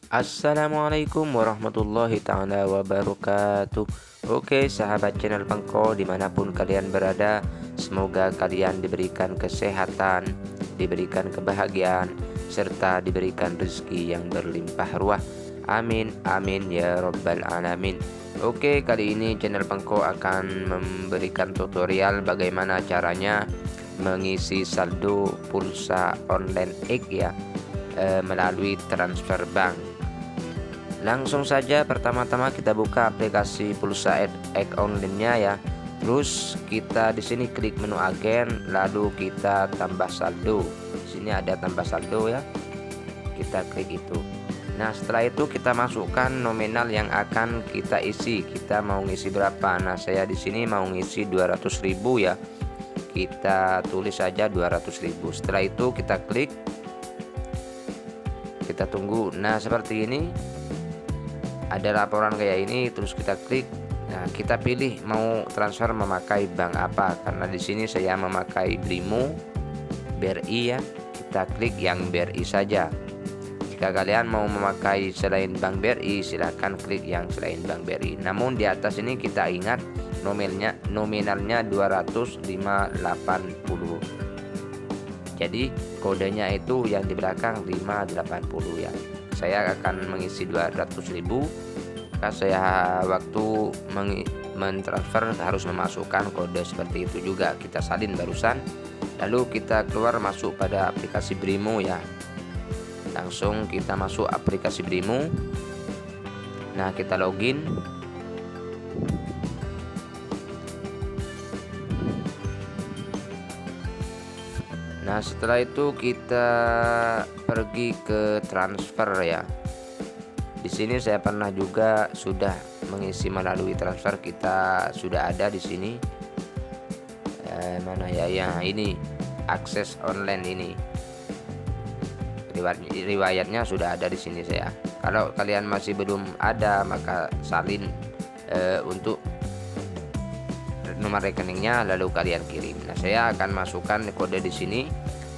Assalamualaikum warahmatullahi ta'ala wabarakatuh. Oke sahabat channel Pangko dimanapun kalian berada, semoga kalian diberikan kesehatan, diberikan kebahagiaan, serta diberikan rezeki yang berlimpah ruah. Amin amin ya rabbal alamin. Oke, kali ini channel Pangko akan memberikan tutorial bagaimana caranya mengisi saldo pulsa online X ya, melalui transfer bank. Langsung saja pertama-tama kita buka aplikasi pulsa X online-nya ya. Terus kita di sini klik menu agen, lalu kita tambah saldo. Di sini ada tambah saldo ya. Kita klik itu. Nah, setelah itu kita masukkan nominal yang akan kita isi. Kita mau ngisi berapa? Nah, saya di sini mau ngisi 200.000 ya. Kita tulis saja 200.000. Setelah itu kita klik. Kita tunggu. Nah, seperti ini. Ada laporan kayak ini, terus kita klik. Nah, kita pilih mau transfer memakai bank apa, karena di sini saya memakai Brimo BRI ya. Kita klik yang BRI saja. Jika kalian mau memakai selain bank BRI, silahkan klik yang selain bank BRI. Namun di atas ini kita ingat nominalnya 205.80. Jadi kodenya itu yang di belakang 580 ya. Saya akan mengisi 200.000. Karena saya waktu mentransfer harus memasukkan kode seperti itu juga. Kita salin barusan. Lalu kita keluar masuk pada aplikasi Brimo ya. Langsung kita masuk aplikasi Brimo. Nah, kita login. Nah, setelah itu kita pergi ke transfer ya. Di sini saya pernah juga sudah mengisi melalui transfer, kita sudah ada di sini. Mana ya? Ya, ini akses online ini. Riwayatnya sudah ada di sini saya. Kalau kalian masih belum ada, maka salin untuk nomor rekeningnya lalu kalian kirim. Nah, saya akan masukkan kode di sini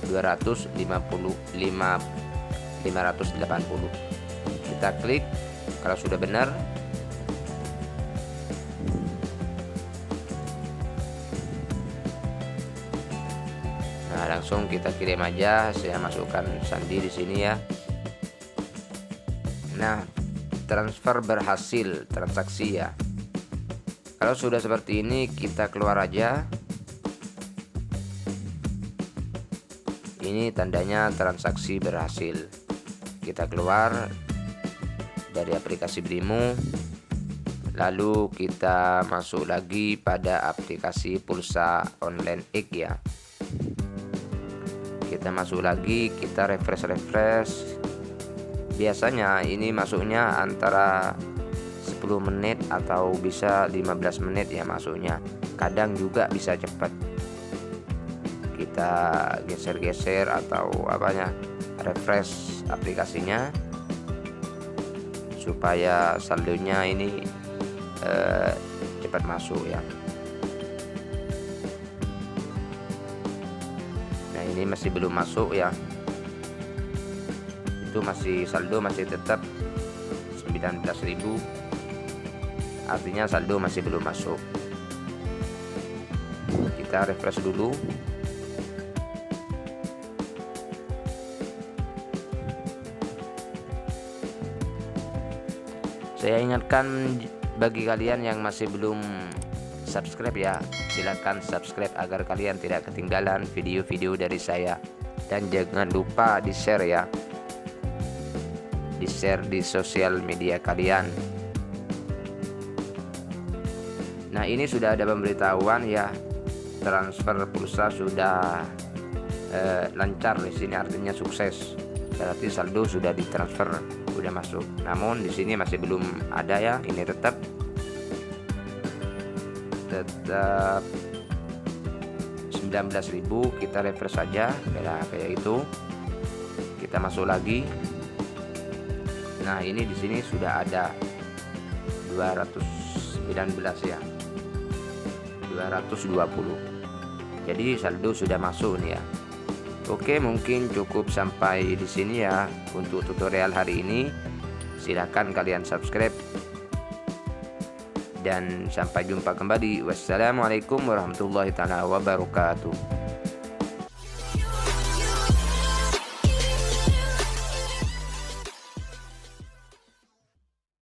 255.580. Kita klik kalau sudah benar. Nah, langsung kita kirim aja. Saya masukkan sandi di sini ya. Nah, transfer berhasil transaksi ya. Kalau sudah seperti ini, kita keluar aja. Ini tandanya transaksi berhasil. Kita keluar dari aplikasi Brimo. Lalu kita masuk lagi pada aplikasi pulsa online X ya. Kita masuk lagi, kita refresh. Biasanya ini masuknya antara 10 menit atau bisa 15 menit ya masuknya. Kadang juga bisa cepat. Kita geser-geser atau apanya, refresh aplikasinya supaya saldonya ini cepat masuk ya. Nah, ini masih belum masuk ya. Itu masih saldo masih tetap 19.000. Artinya saldo masih belum masuk. Kita refresh dulu. Saya ingatkan bagi kalian yang masih belum subscribe ya, silakan subscribe agar kalian tidak ketinggalan video-video dari saya. Dan jangan lupa di-share ya. Di-share di sosial media kalian. Nah, ini sudah ada pemberitahuan ya, transfer pulsa sudah lancar di sini, artinya sukses. Berarti saldo sudah ditransfer, sudah masuk. Namun di sini masih belum ada ya. Ini tetap 19.000. Kita refresh saja kayak itu. Kita masuk lagi. Nah, ini di sini sudah ada 219 ya. 220. Jadi saldo sudah masuk nih ya. Oke, mungkin cukup sampai di sini ya untuk tutorial hari ini. Silahkan kalian subscribe. Dan sampai jumpa kembali. Wassalamualaikum warahmatullahi taala wabarakatuh.